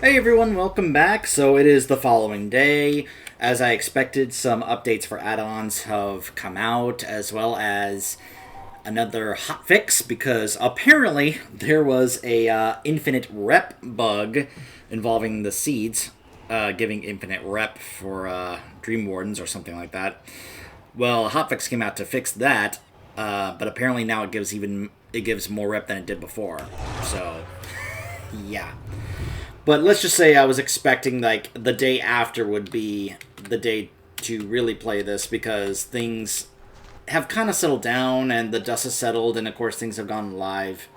Hey everyone, welcome back. So it is the following day. As I expected, some updates for add-ons have come out, as well as another hotfix, because apparently there was a infinite rep bug involving the seeds, giving infinite rep for Dream Wardens or something like that. Well, a hotfix came out to fix that, but apparently now it gives more rep than it did before. So, yeah. But let's just say I was expecting, like, the day after would be the day to really play this, because things have kind of settled down and the dust has settled, and of course things have gone live.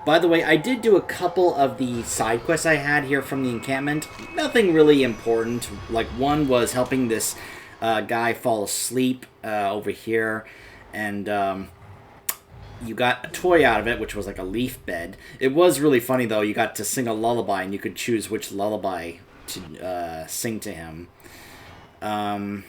By the way, I did do a couple of the side quests I had here from the encampment. Nothing really important. Like, one was helping this guy fall asleep over here, and you got a toy out of it, which was like a leaf bed. It was really funny, though. You got to sing a lullaby, and you could choose which lullaby to sing to him. There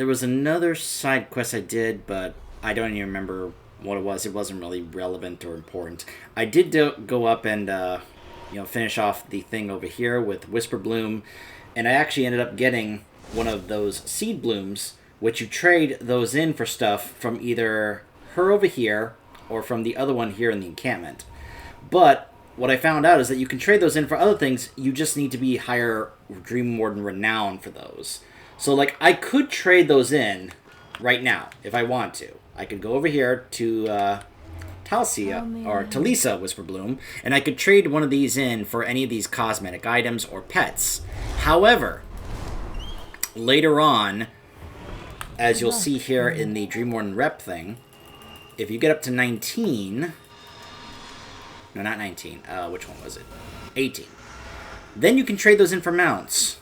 was another side quest I did, but I don't even remember what it was. It wasn't really relevant or important. I did go up and finish off the thing over here with Whisper Bloom, and I actually ended up getting one of those seed blooms, which you trade those in for stuff from either her over here or from the other one here in the encampment. But what I found out is that you can trade those in for other things. You just need to be higher Dream Warden renown for those. So, like, I could trade those in right now if I want to. I could go over here to Talisa Whisper Bloom, and I could trade one of these in for any of these cosmetic items or pets. However, later on, as you'll see here in the Dream Warden rep thing, if you get up to 19... No, not 19. Which one was it? 18. Then you can trade those in for mounts.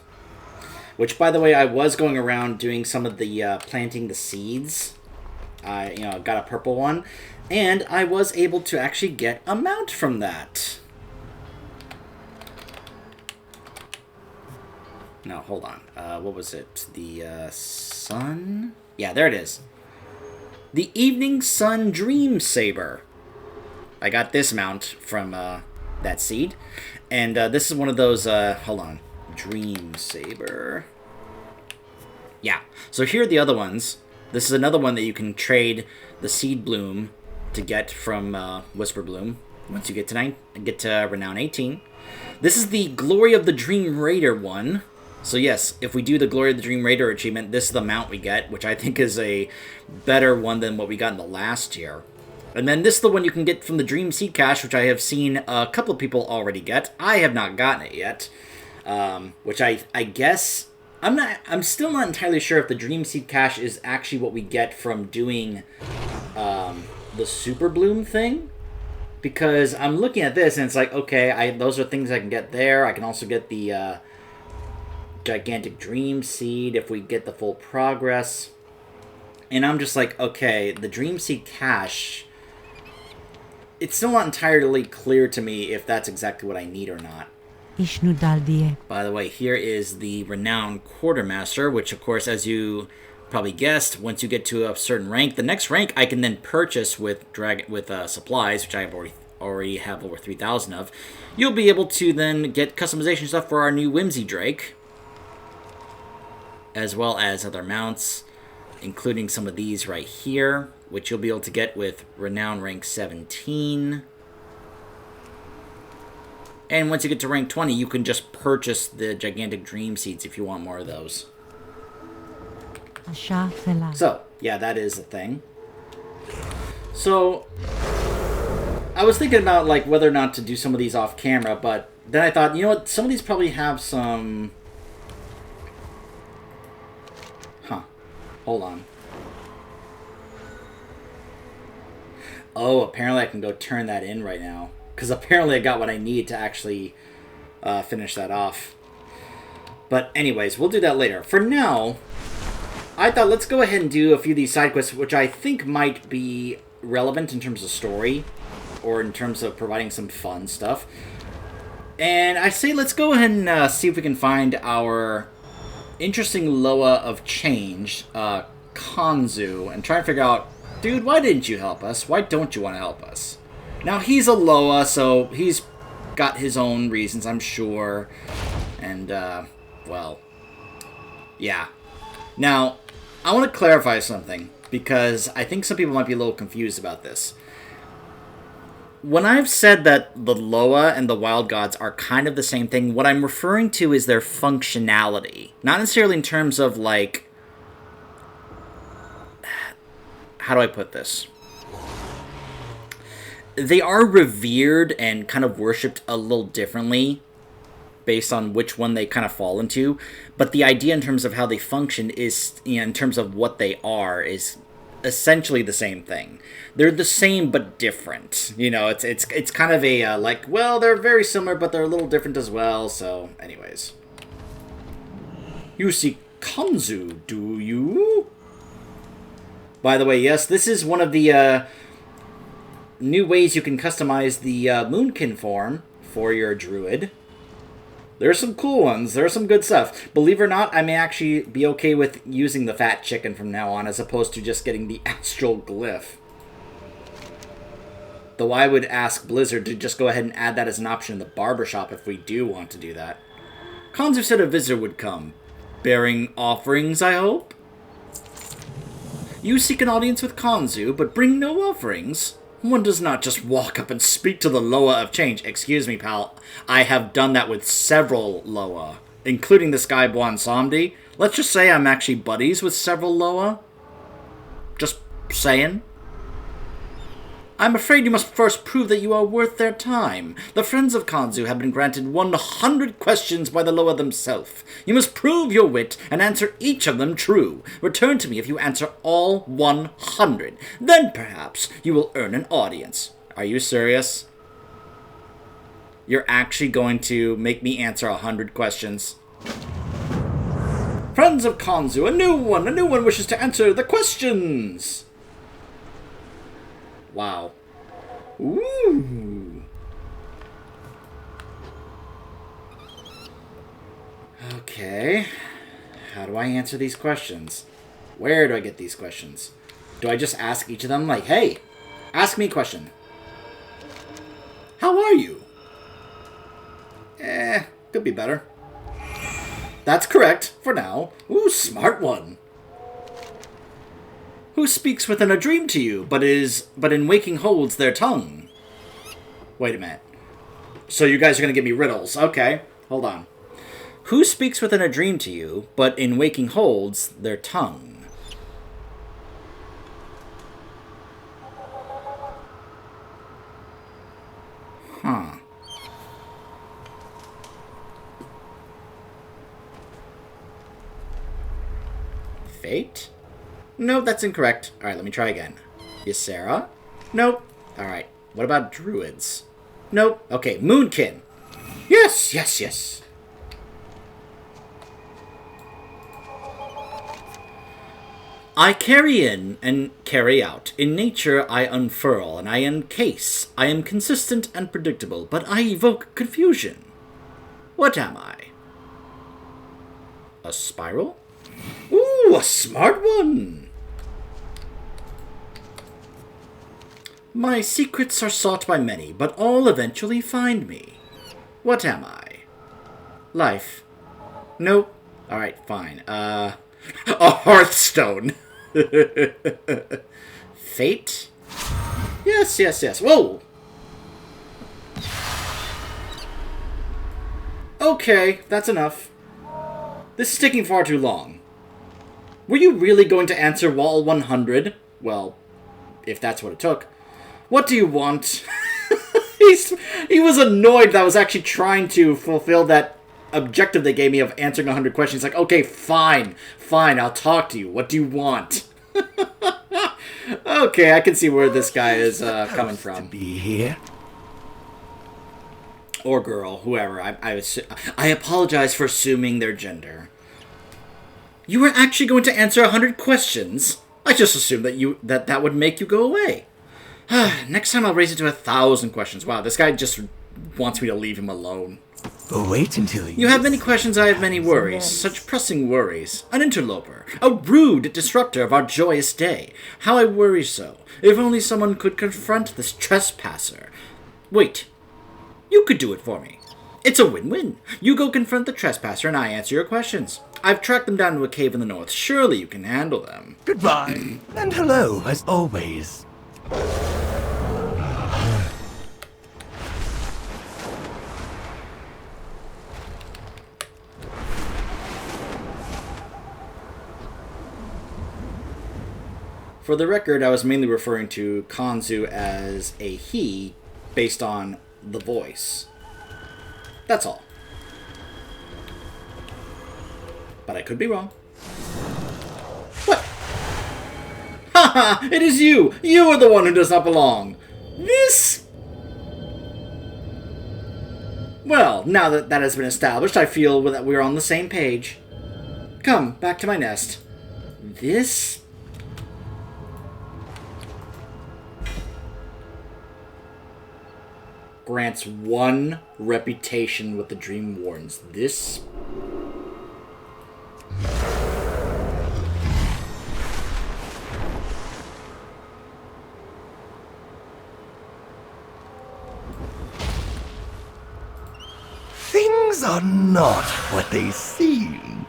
Which, by the way, I was going around doing some of the planting the seeds. I got a purple one. And I was able to actually get a mount from that. No, hold on. What was it? The sun? Yeah, there it is. The Evening Sun Dream Saber. I got this mount from that seed. And this is one of those, hold on. Dream Saber. Yeah. So here are the other ones. This is another one that you can trade the Seed Bloom to get from Whisper Bloom once you get to Renown 18. This is the Glory of the Dream Raider one. So yes, if we do the Glory of the Dream Raider achievement, this is the mount we get, which I think is a better one than what we got in the last tier. And then this is the one you can get from the Dream Seed Cache, which I have seen a couple of people already get. I have not gotten it yet, which I guess... I'm still not entirely sure if the Dream Seed Cache is actually what we get from doing the Super Bloom thing. Because I'm looking at this and it's like, okay, those are things I can get there. I can also get the... Gigantic Dream Seed if we get the full progress. And I'm just like, okay, the Dream Seed Cache, it's still not entirely clear to me if that's exactly what I need or not. By the way, here is the Renowned Quartermaster, which of course, as you probably guessed, once you get to a certain rank, the next rank I can then purchase with supplies, which I have already have over 3,000 of. You'll be able to then get customization stuff for our new Whimsy Drake, as well as other mounts, including some of these right here, which you'll be able to get with Renown rank 17. And once you get to rank 20, you can just purchase the Gigantic Dream Seeds if you want more of those. So, yeah, that is a thing. So, I was thinking about, like, whether or not to do some of these off camera, but then I thought, you know what, some of these probably have some... Hold on. Oh, apparently I can go turn that in right now. Because apparently I got what I need to actually finish that off. But anyways, we'll do that later. For now, I thought let's go ahead and do a few of these side quests, which I think might be relevant in terms of story, or in terms of providing some fun stuff. And I say let's go ahead and see if we can find our... interesting Loa of Change, Kanzu, and try and figure out, dude, why didn't you help us? Why don't you want to help us? Now, he's a Loa, so he's got his own reasons, I'm sure. And, well, yeah. Now, I want to clarify something, because I think some people might be a little confused about this. When I've said that the Loa and the Wild Gods are kind of the same thing, what I'm referring to is their functionality. Not necessarily in terms of, like... How do I put this? They are revered and kind of worshipped a little differently based on which one they kind of fall into. But the idea in terms of how they function is, you know, in terms of what they are, is essentially the same thing. They're the same but different. You know, it's kind of a, like, well, they're very similar, but they're a little different as well. So, anyways. You see Kanzu, do you? By the way, yes, this is one of the new ways you can customize the Moonkin form for your druid. There's some cool ones. There's some good stuff. Believe it or not, I may actually be okay with using the fat chicken from now on, as opposed to just getting the astral glyph. Though I would ask Blizzard to just go ahead and add that as an option in the barbershop if we do want to do that. Kanzu said a visitor would come. Bearing offerings, I hope? You seek an audience with Kanzu, but bring no offerings? One does not just walk up and speak to the Loa of Change. Excuse me, pal. I have done that with several Loa, including this guy, Bwansamdi. Let's just say I'm actually buddies with several Loa. Just saying. I'm afraid you must first prove that you are worth their time. The friends of Kanzu have been granted 100 questions by the Loa themselves. You must prove your wit and answer each of them true. Return to me if you answer all 100. Then perhaps you will earn an audience. Are you serious? You're actually going to make me answer 100 questions? Friends of Kanzu, a new one wishes to answer the questions. Wow. Ooh. Okay. How do I answer these questions? Where do I get these questions? Do I just ask each of them, like, hey, ask me a question. How are you? Could be better. That's correct, for now. Ooh, smart one. Who speaks within a dream to you, but in waking holds their tongue? Wait a minute. So you guys are going to give me riddles. Okay, hold on. Who speaks within a dream to you, but in waking holds their tongue? Huh. Fate? Nope, that's incorrect. Alright, let me try again. Ysera? Nope. Alright, what about druids? Nope. Okay, Moonkin. Yes, yes, yes. I carry in and carry out. In nature, I unfurl and I encase. I am consistent and predictable, but I evoke confusion. What am I? A spiral? Ooh, a smart one! My secrets are sought by many, but all eventually find me. What am I? Life. Nope. Alright, fine. A Hearthstone. Fate? Yes, yes, yes. Whoa! Okay, that's enough. This is taking far too long. Were you really going to answer all 100? Well, if that's what it took. What do you want? He was annoyed that I was actually trying to fulfill that objective they gave me of answering 100 questions. He's like, okay, fine, I'll talk to you. What do you want? Okay, I can see where this guy is coming from. To be here. Or girl, whoever. I apologize for assuming their gender. You were actually going to answer 100 questions? I just assumed that that would make you go away. Next time I'll raise it to 1,000 questions. Wow, this guy just wants me to leave him alone. Wait until you have many questions, I have many worries. Such pressing worries. An interloper. A rude disruptor of our joyous day. How I worry so. If only someone could confront this trespasser. Wait. You could do it for me. It's a win-win. You go confront the trespasser and I answer your questions. I've tracked them down to a cave in the north. Surely you can handle them. Goodbye. And hello, as always. For the record, I was mainly referring to Kanzu as a he based on the voice. That's all. But I could be wrong. What? Haha! It is you! You are the one who does not belong! This... Well, now that that has been established, I feel that we're on the same page. Come, back to my nest. This... grants 1 reputation with the Dream Wardens. This... Things are not what they seem.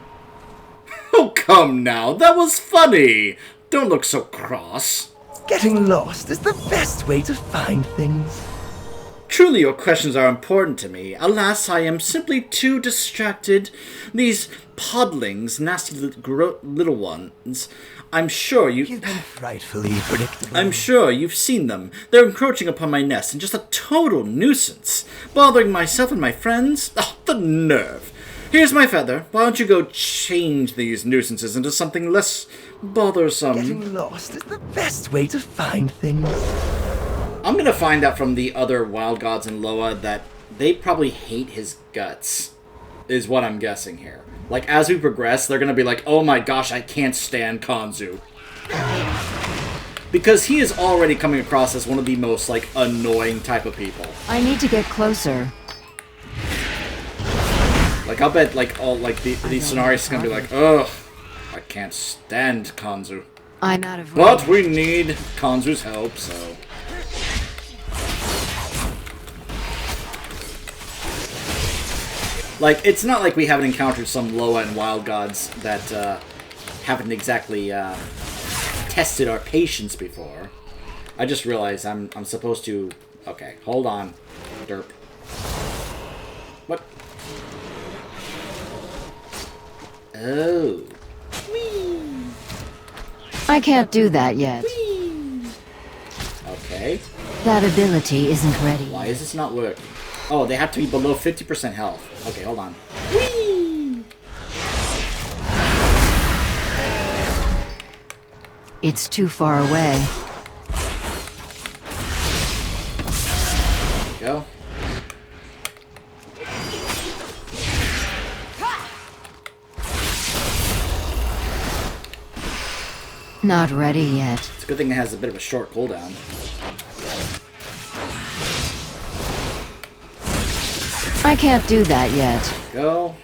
Oh, come now. That was funny. Don't look so cross. Getting lost is the best way to find things. Truly, your questions are important to me. Alas, I am simply too distracted. These podlings, nasty little ones, I'm sure you... You've been frightfully predictable. I'm sure you've seen them. They're encroaching upon my nest and just a total nuisance. Bothering myself and my friends. Oh, the nerve. Here's my feather. Why don't you go change these nuisances into something less bothersome? Getting lost is the best way to find things. I'm gonna find out from the other wild gods in Loa that they probably hate his guts, is what I'm guessing here. Like, as we progress, they're gonna be like, oh my gosh, I can't stand Kanzu. Because he is already coming across as one of the most, like, annoying type of people. I need to get closer. Like, I'll bet, like, all, like, these scenarios are gonna be like, ugh, I can't stand Kanzu. I'm out of But range. we need Kanzu's help, so... Like, it's not like we haven't encountered some Loa and Wild Gods that haven't exactly tested our patience before. I just realized I'm supposed to... Okay, hold on. Derp. What? Oh. I can't do that yet. Okay. That ability isn't ready. Why is this not working? Oh, they have to be below 50% health. Okay, hold on. It's too far away. There we go. Not ready yet. It's a good thing it has a bit of a short cooldown. I can't do that yet. Go.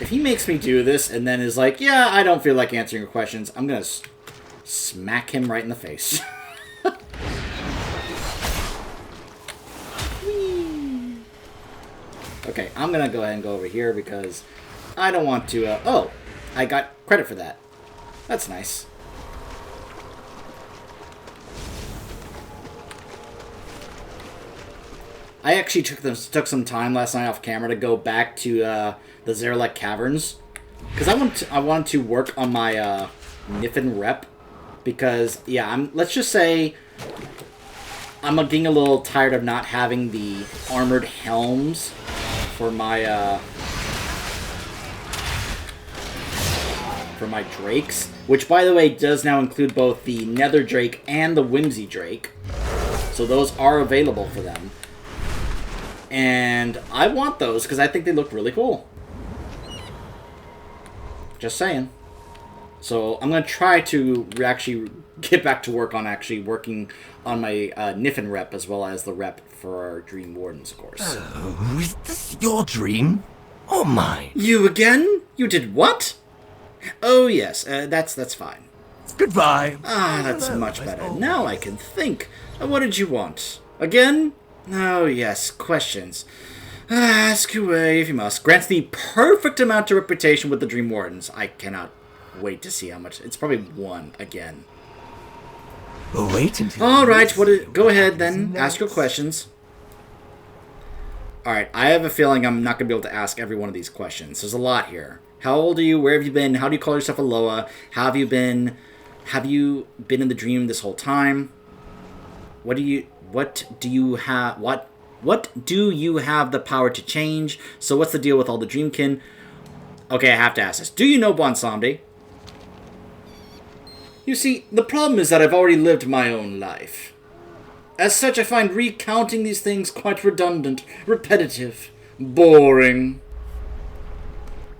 If he makes me do this and then is like, yeah, I don't feel like answering your questions, I'm gonna smack him right in the face. Okay, I'm gonna go ahead and go over here because I don't want to, oh, I got credit for that. That's nice. I actually took some time last night off camera to go back to the Zerlek Caverns because I wanted to work on my Niffin rep because let's just say I'm getting a little tired of not having the armored helms for my drakes, which by the way does now include both the Nether Drake and the Whimsy Drake, so those are available for them. And I want those because I think they look really cool. Just saying. So I'm going to try to actually get back to work on actually working on my Niffin rep as well as the rep for our Dream Wardens, of course. Oh, is this your dream? Or mine? You again? You did what? Oh yes, that's fine. Goodbye. Ah, that's Hello, much as better. always. Now I can think. What did you want? Again? Oh, yes, questions. Ask away if you must. Grants the perfect amount of reputation with the Dream Wardens. I cannot wait to see how much. It's probably 1 again. Wait until. Alright, go ahead then. Ask your questions. Alright, I have a feeling I'm not going to be able to ask every one of these questions. There's a lot here. How old are you? Where have you been? How do you call yourself a Loa? How have you been? Have you been in the dream this whole time? What do you have the power to change? So what's the deal with all the Dreamkin? Okay, I have to ask this. Do you know Bonsomdi? You see, the problem is that I've already lived my own life. As such, I find recounting these things quite redundant, repetitive, boring.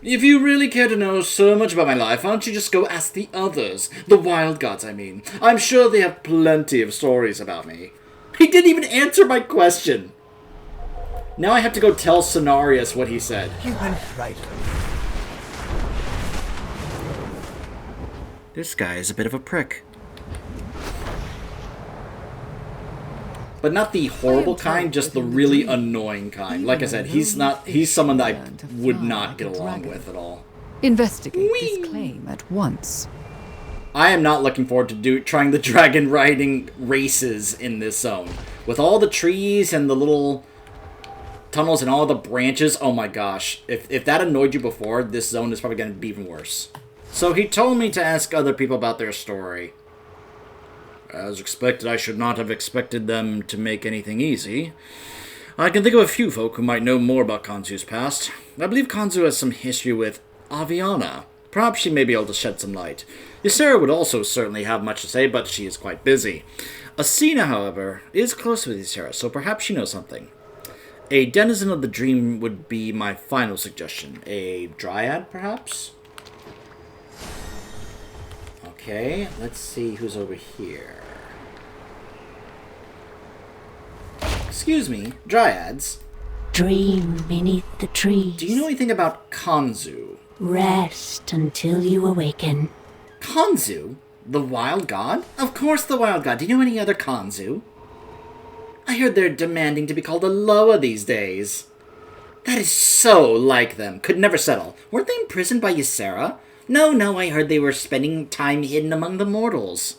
If you really care to know so much about my life, why don't you just go ask the others? The wild gods, I mean. I'm sure they have plenty of stories about me. He didn't even answer my question. Now I have to go tell Cenarius what he said. You went right. This guy is a bit of a prick. But not the horrible kind, just the really annoying kind. Like I said, he's someone that I would not get along with at all. Investigate this claim at once. I am not looking forward to trying the dragon riding races in this zone. With all the trees and the little tunnels and all the branches, oh my gosh. If that annoyed you before, this zone is probably going to be even worse. So he told me to ask other people about their story. As expected, I should not have expected them to make anything easy. I can think of a few folk who might know more about Kanzu's past. I believe Kanzu has some history with Aviana. Perhaps she may be able to shed some light. Ysera would also certainly have much to say, but she is quite busy. Asina, however, is close with Ysera, so perhaps she knows something. A denizen of the dream would be my final suggestion. A dryad, perhaps? Okay, let's see who's over here. Excuse me, dryads. Dream beneath the trees. Do you know anything about Kanzu? Rest until you awaken. Kanzu? The wild god? Of course the wild god. Do you know any other Kanzu? I heard they're demanding to be called a Loa these days. That is so like them. Could never settle. Weren't they imprisoned by Ysera? No, I heard they were spending time hidden among the mortals.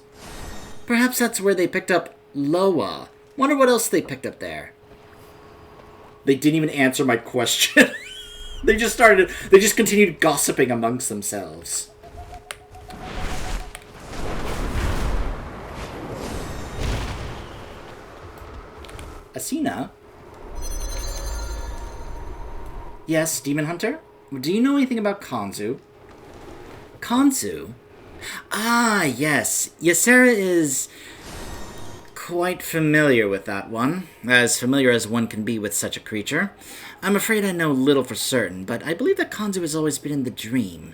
Perhaps that's where they picked up Loa. Wonder what else they picked up there. They didn't even answer my question. They just continued gossiping amongst themselves. Asina? Yes, Demon Hunter? Do you know anything about Kanzu? Kanzu? Ah, yes. Ysera is quite familiar with that one. As familiar as one can be with such a creature. I'm afraid I know little for certain, but I believe that Kanzu has always been in the dream.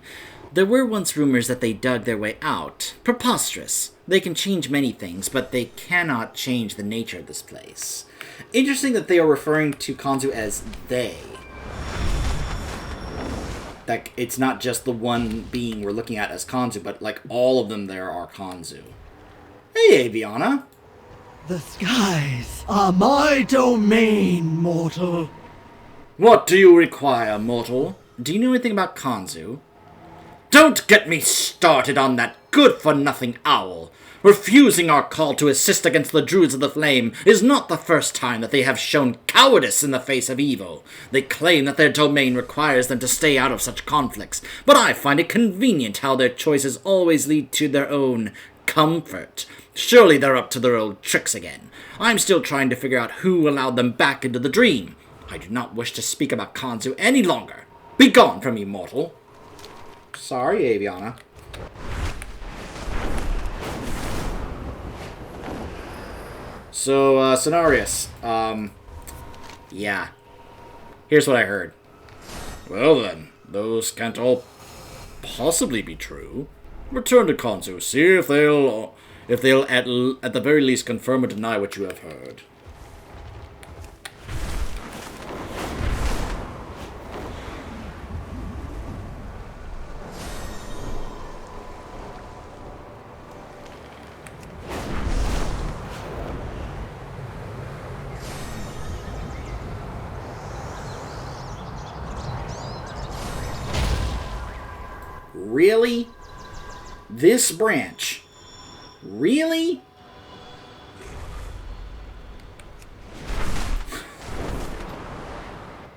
There were once rumors that they dug their way out. Preposterous. They can change many things, but they cannot change the nature of this place. Interesting that they are referring to Kanzu as they. That it's not just the one being we're looking at as Kanzu, but like all of them there are Kanzu. Hey, Aviana. The skies are my domain, mortal. What do you require, mortal? Do you know anything about Kanzu? Don't get me started on that good-for-nothing owl. Refusing our call to assist against the Druids of the Flame is not the first time that they have shown cowardice in the face of evil. They claim that their domain requires them to stay out of such conflicts, but I find it convenient how their choices always lead to their own comfort. Surely they're up to their old tricks again. I'm still trying to figure out who allowed them back into the dream. I do not wish to speak about Kanzu any longer. Be gone from me, mortal. Sorry, Aviana. So, Cenarius, yeah. Here's what I heard. Well then, those can't all possibly be true. Return to Kanzu, see if they'll at the very least confirm or deny what you have heard. Really? This branch? Really?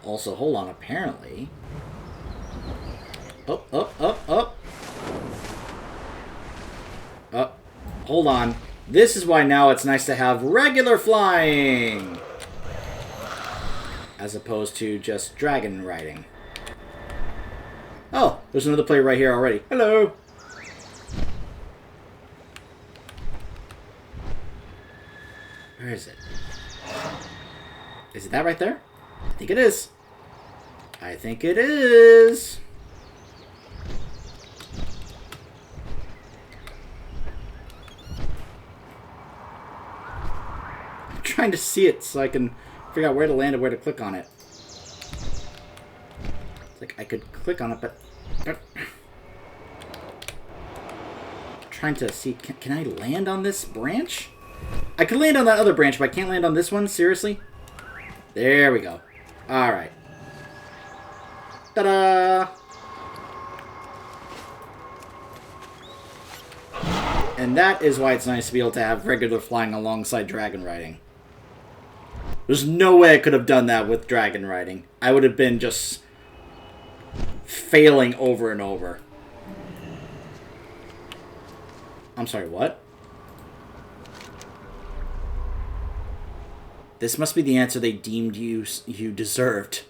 Also, hold on, apparently... Up, up, up, up. Up. Hold on. This is why now it's nice to have regular flying! As opposed to just dragon riding. Oh, there's another player right here already. Hello! Where is it? Is it that right there? I think it is. I think it is. I'm trying to see it so I can figure out where to land and where to click on it. It's like I could click on it, but I'm trying to see. Can I land on this branch? I can land on that other branch, but I can't land on this one? Seriously? There we go. Alright. Ta-da! And that is why it's nice to be able to have regular flying alongside dragon riding. There's no way I could have done that with dragon riding. I would have been just failing over and over. I'm sorry, what? This must be the answer they deemed you deserved.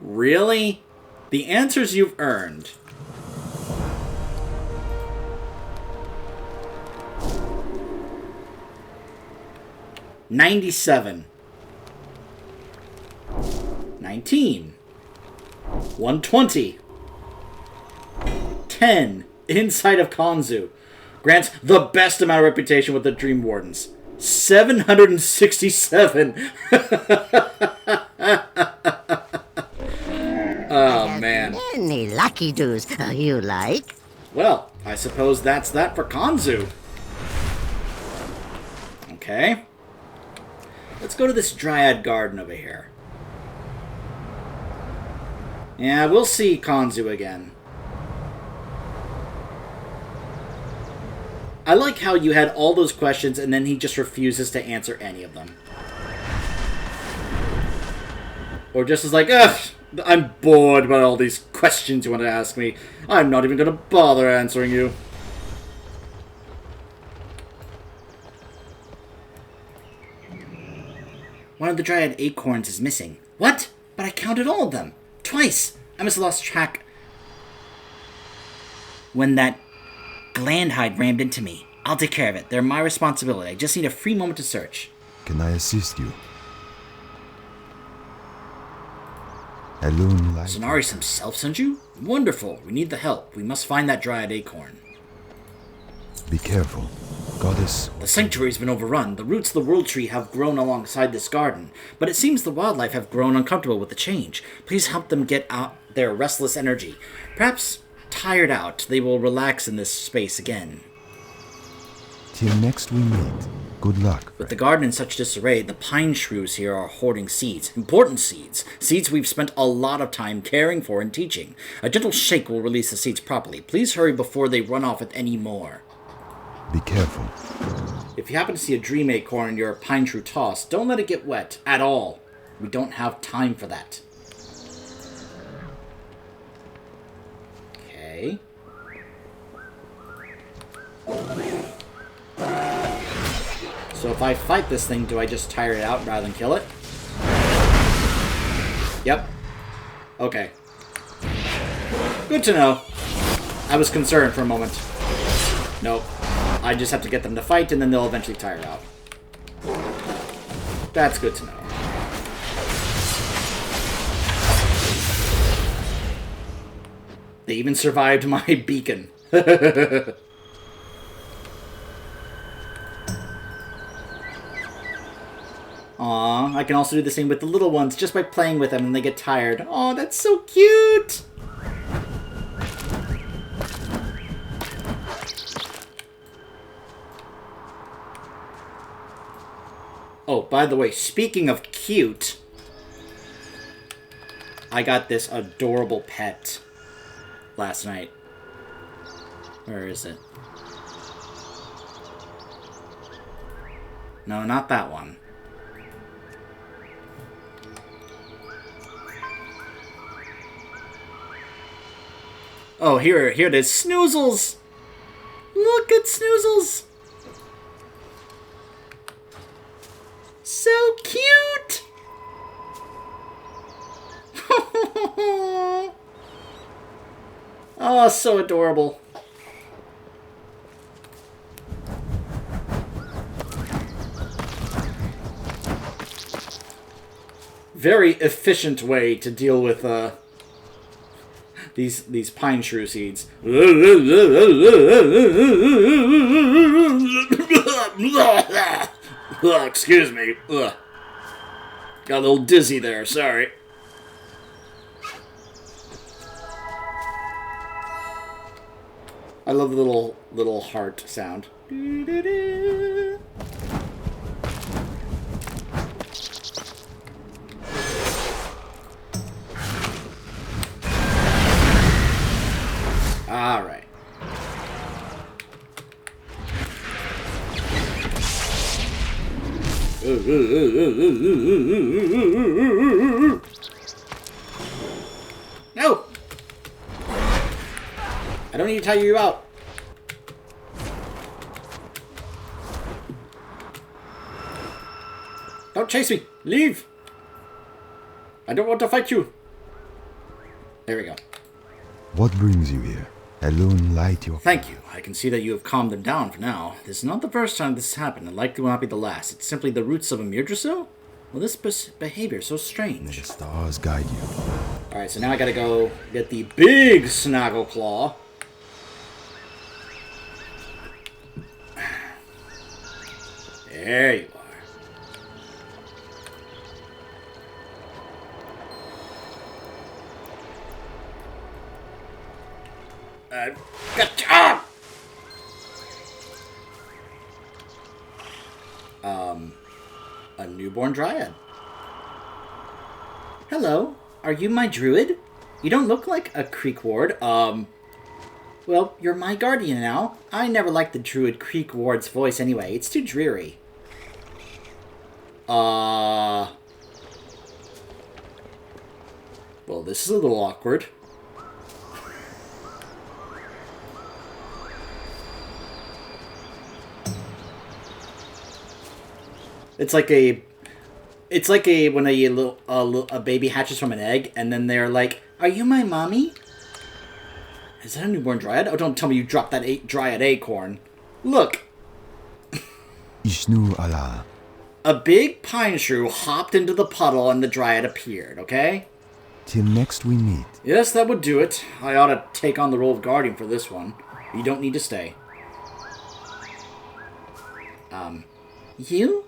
Really? The answers you've earned. $97. 19. 120. 10. Inside of Kanzu. Grants the best amount of reputation with the Dream Wardens. 767. Oh, man. Any lucky doos you like? Well, I suppose that's that for Kanzu. Okay. Let's go to this Dryad Garden over here. Yeah, we'll see Kanzu again. I like how you had all those questions and then he just refuses to answer any of them. Or just is like, ugh, I'm bored by all these questions you want to ask me. I'm not even going to bother answering you. One of the Dryad acorns is missing. What? But I counted all of them. Twice. I must have lost track when that Glandhide rammed into me. I'll take care of it. They're my responsibility. I just need a free moment to search. Can I assist you? Alone like Sonaris himself sent you? Wonderful. We need the help. We must find that Dryad acorn. Be careful. Goddess. The sanctuary's been overrun. The roots of the World Tree have grown alongside this garden, but it seems the wildlife have grown uncomfortable with the change. Please help them get out their restless energy. Perhaps, tired out, they will relax in this space again. Till next we meet. Good luck. With the garden in such disarray, the pine shrews here are hoarding seeds. Important seeds. Seeds we've spent a lot of time caring for and teaching. A gentle shake will release the seeds properly. Please hurry before they run off with any more. Be careful. If you happen to see a dream acorn in your pine shrew toss, don't let it get wet. At all. We don't have time for that. Okay. So if I fight this thing, do I just tire it out rather than kill it? Yep. Okay. Good to know. I was concerned for a moment. Nope. I just have to get them to fight, and then they'll eventually tire out. That's good to know. They even survived my beacon. Aw, I can also do the same with the little ones just by playing with them and they get tired. Aw, that's so cute! Oh, by the way, speaking of cute, I got this adorable pet. last night. Where is it? No, not that one. Oh, here it is. Snoozles! Look at Snoozles! So cute! Oh, so adorable. Very efficient way to deal with these pine shrew seeds. Excuse me. Got a little dizzy there, sorry. I love the little heart sound. All right. No! I don't need to tire you out. Don't chase me. Leave. I don't want to fight you. There we go. What brings you here? A lone light your... Thank you. I can see that you have calmed them down for now. This is not the first time this has happened, and likely will not be the last. It's simply the roots of a Mirdrasil? Well, this behavior is so May strange. the stars guide you. Alright, so now I gotta go get the big Snaggle Claw. There you are. Gotcha! A newborn dryad. Hello, are you my druid? You don't look like a creek ward. Well, you're my guardian now. I never liked the druid creek ward's voice anyway. It's too dreary. Well, this is a little awkward. It's like a when a baby hatches from an egg, and then they're like, "Are you my mommy?" Is that a newborn dryad? Oh, don't tell me you dropped that dryad acorn. Look, Ishnu Allah. a big pine shrew hopped into the puddle, and the dryad appeared. Okay. Till next we meet. Yes, that would do it. I ought to take on the role of guardian for this one. You don't need to stay. You?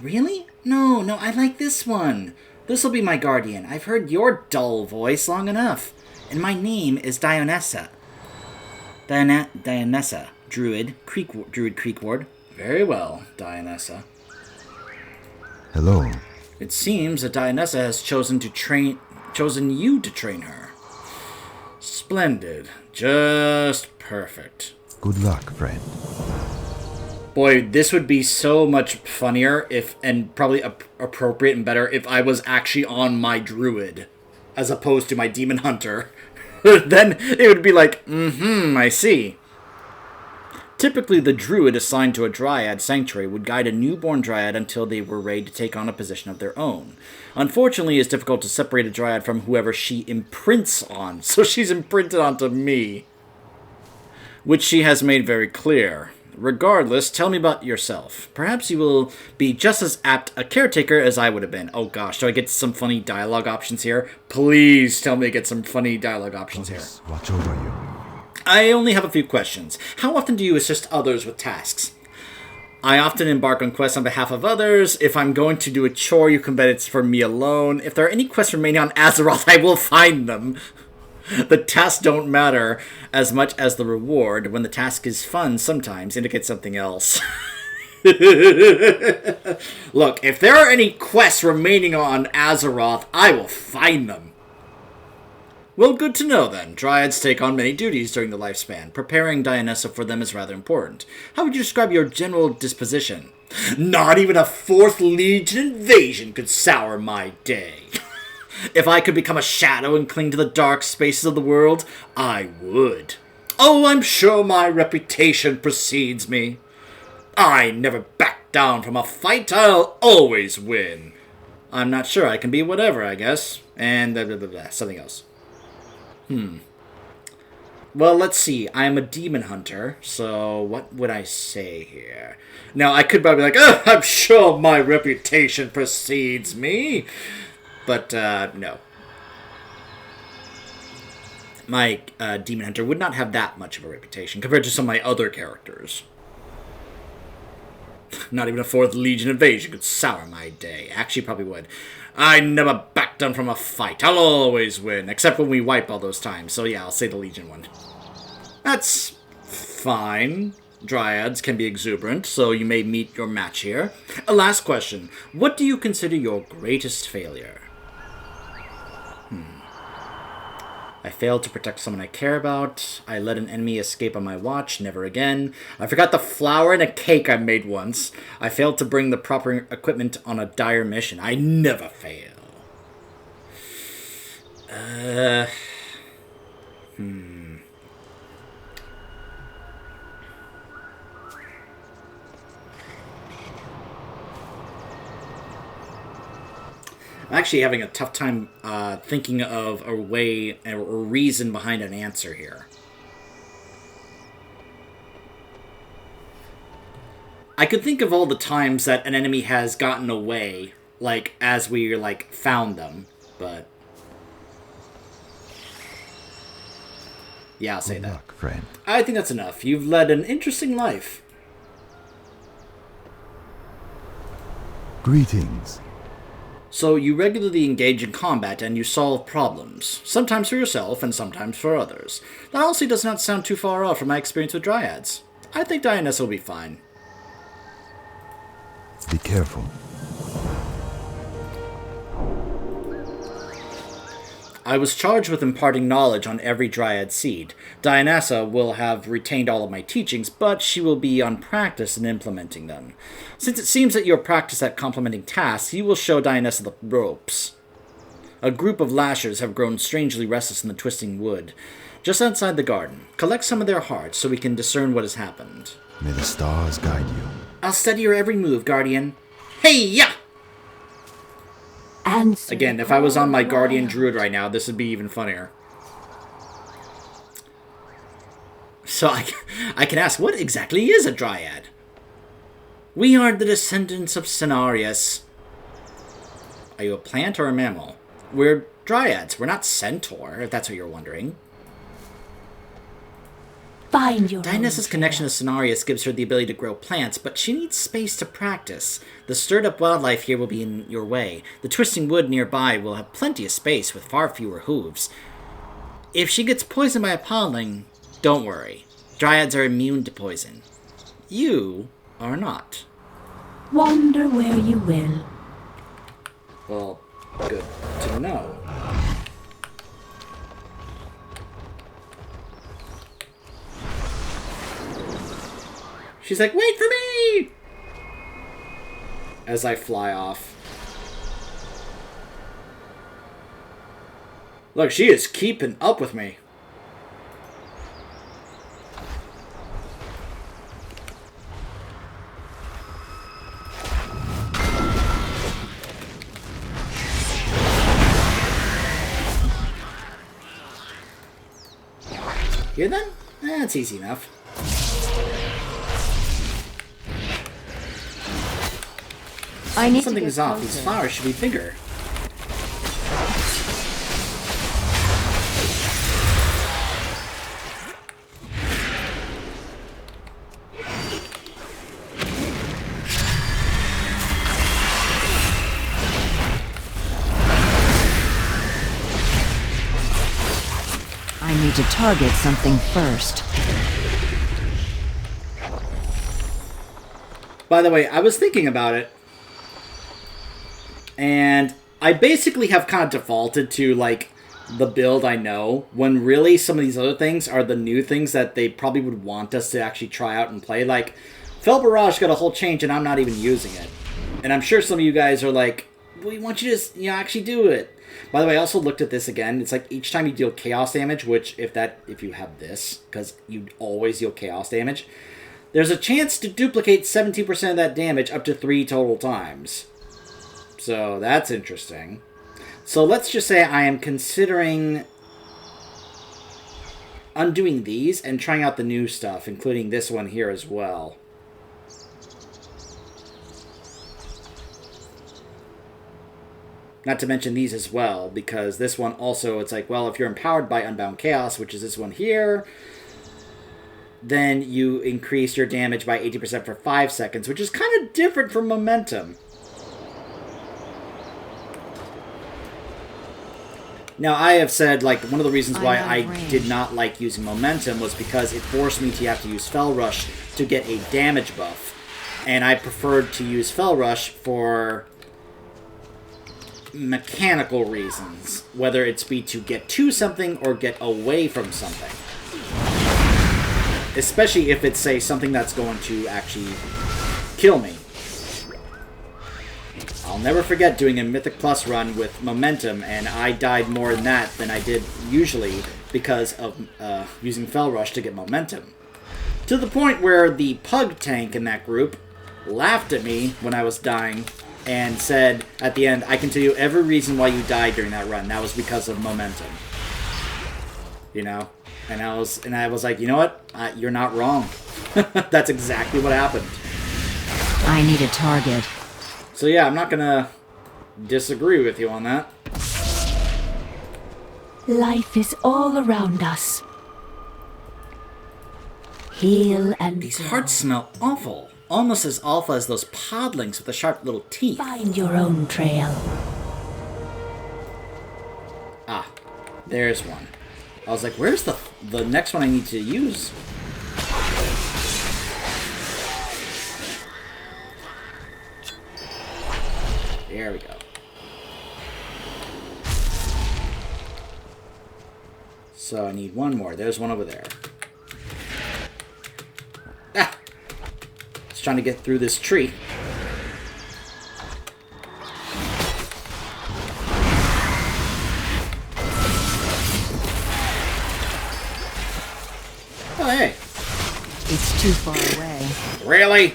Really? No, I like this one. This'll be my guardian. I've heard your dull voice long enough. And my name is Dionysa. Dionysa. Druid Creek Ward. Very well, Dionysa. Hello. It seems that Dionysa has chosen you to train her. Splendid. Just perfect. Good luck, friend. Boy, this would be so much funnier and probably appropriate and better if I was actually on my druid, as opposed to my demon hunter. Then it would be like, I see. Typically, the druid assigned to a dryad sanctuary would guide a newborn dryad until they were ready to take on a position of their own. Unfortunately, it's difficult to separate a dryad from whoever she imprints on, so she's imprinted onto me, which she has made very clear. Regardless, tell me about yourself. Perhaps you will be just as apt a caretaker as I would have been. Oh gosh, do I get some funny dialogue options here? Please tell me I get some funny dialogue options here. Watch over you. I only have a few questions. How often do you assist others with tasks? I often embark on quests on behalf of others. If I'm going to do a chore, you can bet it's for me alone. If there are any quests remaining on Azeroth, I will find them. The tasks don't matter as much as the reward. When the task is fun, sometimes indicate something else. Look, if there are any quests remaining on Azeroth, I will find them. Well, good to know then. Dryads take on many duties during the lifespan. Preparing Dionysa for them is rather important. How would you describe your general disposition? Not even a 4th Legion invasion could sour my day. If I could become a shadow and cling to the dark spaces of the world, I would. Oh, I'm sure my reputation precedes me. I never back down from a fight. I'll always win. I'm not sure. I can be whatever, I guess. And something else. Well, let's see. I'm a demon hunter, so what would I say here? Now, I could probably be like, oh, I'm sure my reputation precedes me. But, no. My demon hunter would not have that much of a reputation compared to some of my other characters. Not even a 4th Legion invasion could sour my day. Actually, probably would. I never back down from a fight. I'll always win, except when we wipe all those times. So yeah, I'll say the Legion one. That's fine. Dryads can be exuberant, so you may meet your match here. A last question. What do you consider your greatest failure? I failed to protect someone I care about. I let an enemy escape on my watch. Never again. I forgot the flour in a cake I made once. I failed to bring the proper equipment on a dire mission. I never fail. I'm actually having a tough time thinking of a way or a reason behind an answer here. I could think of all the times that an enemy has gotten away, like, as we, like, found them, but... yeah, I'll say Good that. luck, friend. I think that's enough. You've led an interesting life. Greetings. So you regularly engage in combat and you solve problems, sometimes for yourself and sometimes for others. That honestly does not sound too far off from my experience with Dryads. I think Dionysa will be fine. Be careful. I was charged with imparting knowledge on every Dryad seed. Dionysa will have retained all of my teachings, but she will be unpracticed in implementing them. Since it seems that you're practiced at complementing tasks, you will show Dionysa the ropes. A group of lashers have grown strangely restless in the twisting wood, just outside the garden. Collect some of their hearts so we can discern what has happened. May the stars guide you. I'll study your every move, Guardian. Hey-ya! Answer Again, if I was on my Guardian Druid right now, this would be even funnier. So I can ask, what exactly is a Dryad? We are the descendants of Cenarius. Are you a plant or a mammal? We're Dryads. We're not Centaur, if that's what you're wondering. Find your Dionysa's connection to Cenarius gives her the ability to grow plants, but she needs space to practice. The stirred-up wildlife here will be in your way. The twisting wood nearby will have plenty of space with far fewer hooves. If she gets poisoned by a podling, don't worry. Dryads are immune to poison. You are not. Wander where you will. Well, good to know. She's like, wait for me! As I fly off. Look, she is keeping up with me. Here then? That's easy enough. I need Something to get is off. closer. These flowers should be bigger. I need to target something first. By the way, I was thinking about it, and I basically have kind of defaulted to, like, the build I know, when really some of these other things are the new things that they probably would want us to actually try out and play. Like, Fel Barrage got a whole change and I'm not even using it. And I'm sure some of you guys are like, we want you to actually do it. By the way, I also looked at this again. It's like each time you deal chaos damage, which if you have this, because you always deal chaos damage, there's a chance to duplicate 17% of that damage up to 3 total times. So that's interesting. So let's just say I am considering undoing these and trying out the new stuff, including this one here as well. Not to mention these as well, because this one also, it's like, well, if you're empowered by Unbound Chaos, which is this one here, then you increase your damage by 80% for 5 seconds, which is kind of different from Momentum. Now, I have said, like, one of the reasons why I did not like using Momentum was because it forced me to have to use Fel Rush to get a damage buff. And I preferred to use Fel Rush for mechanical reasons, whether it's be to get to something or get away from something. Especially if it's, say, something that's going to actually kill me. I'll never forget doing a Mythic Plus run with Momentum, and I died more in that than I did usually because of using Fel Rush to get Momentum. To the point where the Pug tank in that group laughed at me when I was dying and said at the end, I can tell you every reason why you died during that run. That was because of Momentum. You know? And I was like, you know what? You're not wrong. That's exactly what happened. I need a target. So yeah, I'm not gonna disagree with you on that. Life is all around us. Heal and These grow. hearts smell awful. Almost as awful as those podlings with the sharp little teeth. Find your own trail. Ah, there's one. I was like, where's the next one I need to use? There we go. So I need one more. There's one over there. Ah! Just trying to get through this tree. Oh, hey. It's too far away. Really?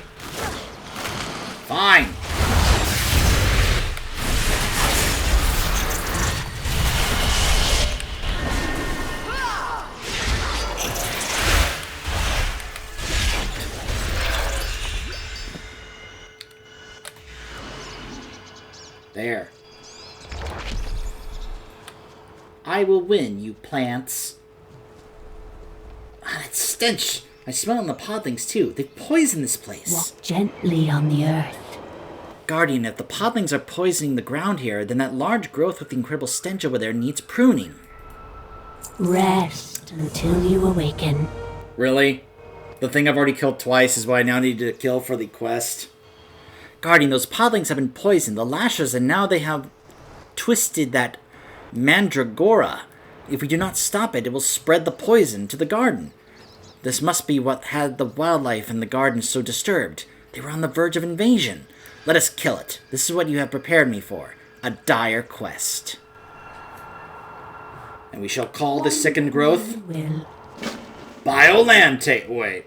Fine. There. I will win, you plants. Ah, that stench! I smell it in the podlings, too. They've poisoned this place. Walk gently on the earth. Guardian, if the podlings are poisoning the ground here, then that large growth with the incredible stench over there needs pruning. Rest until you awaken. Really? The thing I've already killed twice is what I now need to kill for the quest? Guardian, those podlings have been poisoned. The lashers, and now they have twisted that mandragora. If we do not stop it, it will spread the poison to the garden. This must be what had the wildlife in the garden so disturbed. They were on the verge of invasion. Let us kill it. This is what you have prepared me for. A dire quest. And we shall call this sickened growth Will. Biolante. Wait.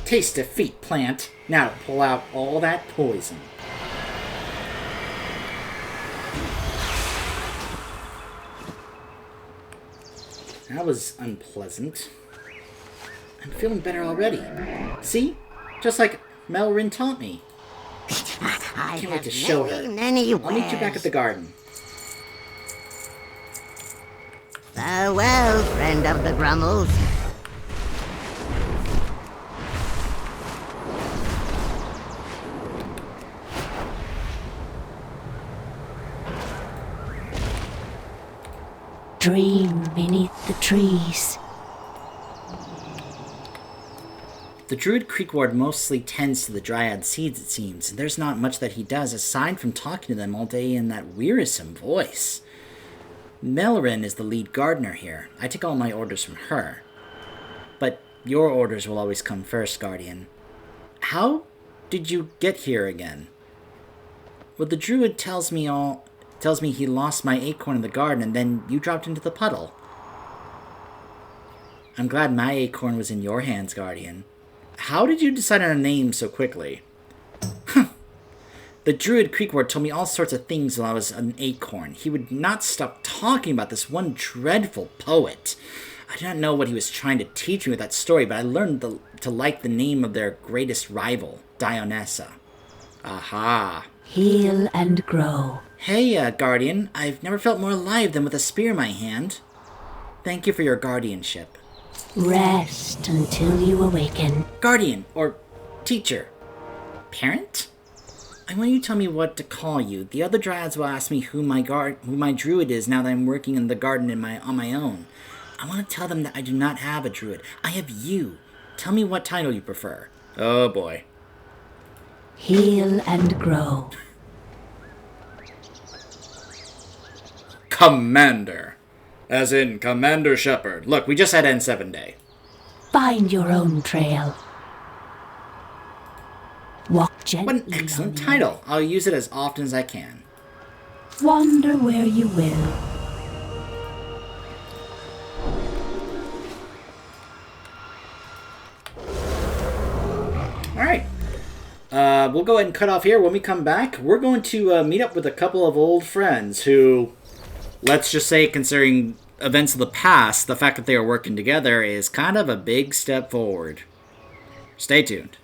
Taste defeat, plant. Now pull out all that poison. That was unpleasant. I'm feeling better already. See? Just like Melrin taught me. I Can't wait have to show her. many I'll meet you back at the garden. Farewell, friend of the Grummles. dream beneath the trees. The Druid Creek Ward mostly tends to the Dryad seeds, it seems, and there's not much that he does aside from talking to them all day in that wearisome voice. Melrin is the lead gardener here. I take all my orders from her. But your orders will always come first, Guardian. How did you get here again? Well, the Druid tells me he lost my acorn in the garden, and then you dropped into the puddle. I'm glad my acorn was in your hands, Guardian. How did you decide on a name so quickly? The Druid Creekward told me all sorts of things while I was an acorn. He would not stop talking about this one dreadful poet. I do not know what he was trying to teach me with that story, but I learned to like the name of their greatest rival, Dionysa. Aha. Heal and grow. Hey, Guardian. I've never felt more alive than with a spear in my hand. Thank you for your guardianship. Rest until you awaken. Guardian, or teacher. Parent? I want you to tell me what to call you. The other dryads will ask me who my druid is now that I'm working in the garden on my own. I want to tell them that I do not have a druid. I have you. Tell me what title you prefer. Oh boy. Heal and grow. Commander. As in Commander Shepard. Look, we just had N7 Day. Find your own trail. Walk gently. What an excellent title. I'll use it as often as I can. Wander where you will. Alright. We'll go ahead and cut off here. When we come back, we're going to meet up with a couple of old friends who, let's just say, considering events of the past, the fact that they are working together is kind of a big step forward. Stay tuned.